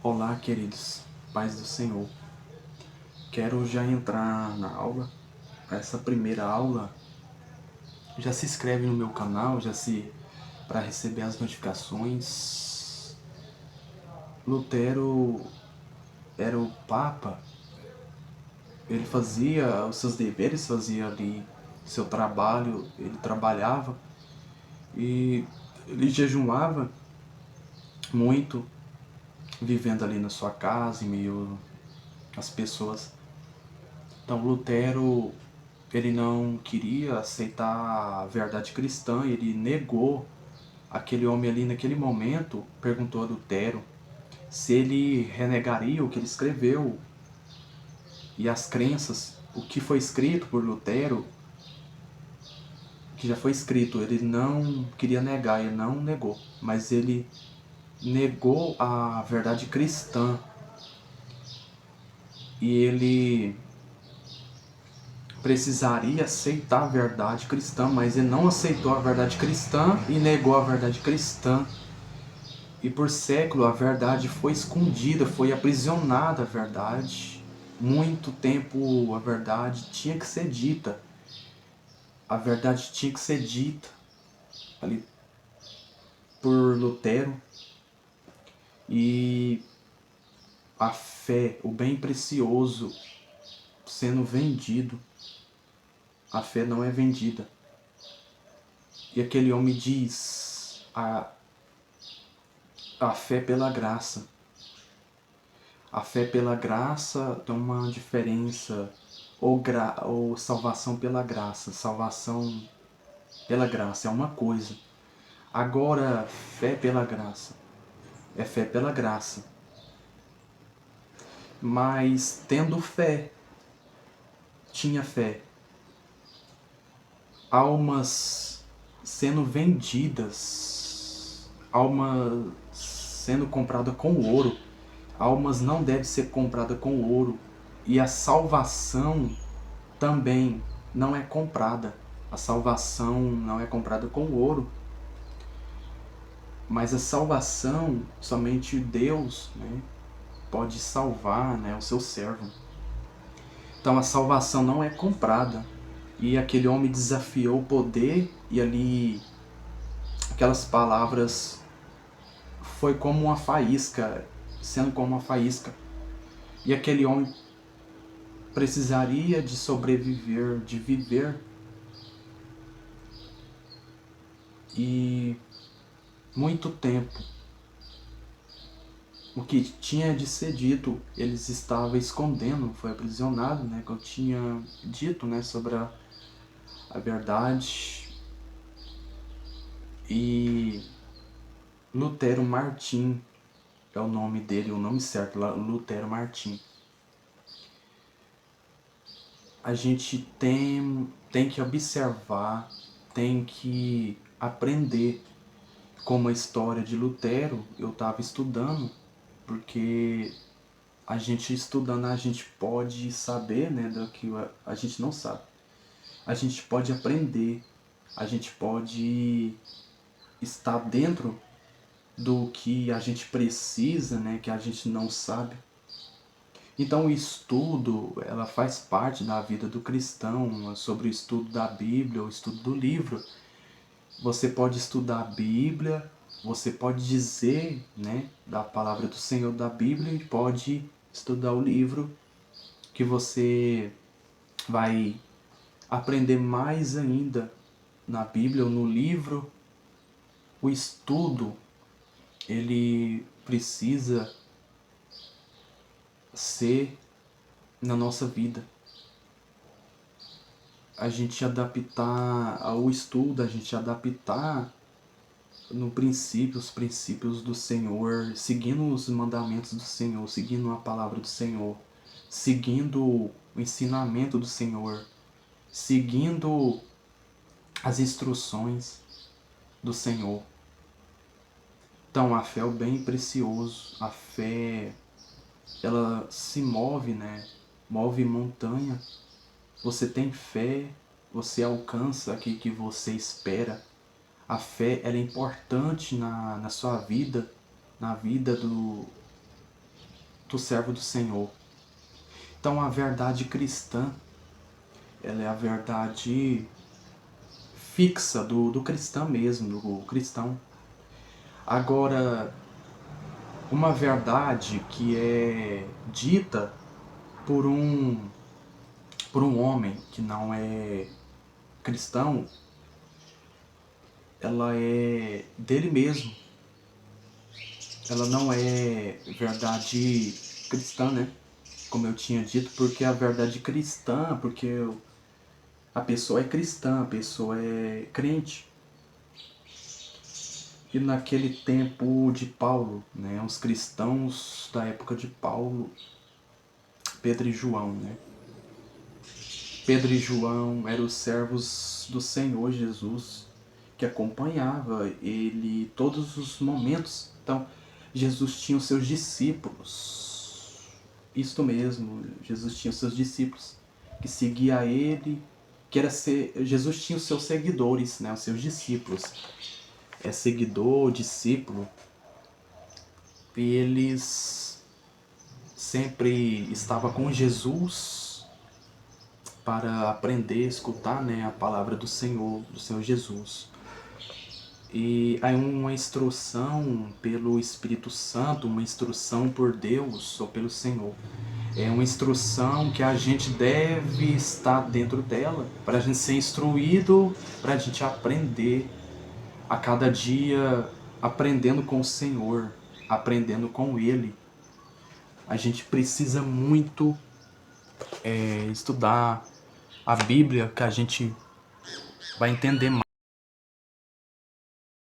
Olá, queridos, paz do Senhor. Quero já entrar na aula. Essa primeira aula, já se inscreve no meu canal, para receber as notificações. Lutero era o Papa. Ele fazia os seus deveres, fazia ali seu trabalho, ele trabalhava e ele jejuava muito, vivendo ali na sua casa, em meio às pessoas. Então Lutero, ele não queria aceitar a verdade cristã, ele negou. Aquele homem ali naquele momento perguntou a Lutero se ele renegaria o que ele escreveu e as crenças, o que foi escrito por Lutero, que já foi escrito. Ele não queria negar, ele não negou, mas ele negou a verdade cristã e ele precisaria aceitar a verdade cristã, mas ele não aceitou a verdade cristã e negou a verdade cristã. E por século a verdade foi escondida, foi aprisionada a verdade. Muito tempo a verdade tinha que ser dita. A verdade tinha que ser dita ali por Lutero. E a fé, o bem precioso sendo vendido. A fé não é vendida. E aquele homem diz, a fé pela graça. A fé pela graça tem uma diferença, ou salvação pela graça. Salvação pela graça é uma coisa. Agora, fé pela graça é fé pela graça. Mas tendo fé, tinha fé, almas sendo vendidas, almas sendo compradas com ouro. Almas não devem ser compradas com ouro. E a salvação também não é comprada. A salvação não é comprada com ouro. Mas a salvação, somente Deus, né, pode salvar, né, o seu servo. Então a salvação não é comprada. E aquele homem desafiou o poder e ali aquelas palavras foi como uma faísca, sendo como uma faísca. E aquele homem precisaria de sobreviver, de viver. E muito tempo o que tinha de ser dito, eles estavam escondendo, foi aprisionado, né, que eu tinha dito, né, sobre a verdade. E Lutero Martim é o nome dele, o nome certo, Lutero Martim. A gente tem que observar, tem que aprender como a história de Lutero. Eu estava estudando, porque a gente estudando a gente pode saber, né, do que a gente não sabe. A gente pode aprender, a gente pode estar dentro do que a gente precisa, né, que a gente não sabe. Então o estudo, ela faz parte da vida do cristão, sobre o estudo da Bíblia, o estudo do livro. Você pode estudar a Bíblia, você pode dizer, né, da palavra do Senhor da Bíblia e pode estudar o livro, que você vai aprender mais ainda na Bíblia ou no livro. O estudo, ele precisa ser na nossa vida. A gente adaptar ao estudo, a gente adaptar no princípio, os princípios do Senhor, seguindo os mandamentos do Senhor, seguindo a palavra do Senhor, seguindo o ensinamento do Senhor, seguindo as instruções do Senhor. Então a fé é o bem precioso. A fé, ela se move, né? Move montanha. Você tem fé, você alcança aquilo que você espera. A fé, ela é importante na sua vida, na vida do servo do Senhor. Então a verdade cristã, ela é a verdade fixa do cristão mesmo, do cristão. Agora, uma verdade que é dita por um homem que não é cristão, ela é dele mesmo. Ela não é verdade cristã, né? Como eu tinha dito, porque a verdade cristã, porque a pessoa é cristã, a pessoa é crente. E naquele tempo de Paulo, né, os cristãos da época de Paulo, Pedro e João, né? Pedro e João eram os servos do Senhor Jesus, que acompanhava ele todos os momentos. Então, Jesus tinha os seus discípulos. Isto mesmo, Jesus tinha os seus discípulos que seguia ele, Jesus tinha os seus seguidores, né, os seus discípulos. É seguidor, discípulo, e eles sempre estavam com Jesus para aprender, escutar, né, a palavra do Senhor Jesus. E aí uma instrução pelo Espírito Santo, uma instrução por Deus ou pelo Senhor. É uma instrução que a gente deve estar dentro dela para a gente ser instruído, para a gente aprender a cada dia, aprendendo com o Senhor, aprendendo com Ele. A gente precisa muito estudar a Bíblia, que a gente vai entender mais.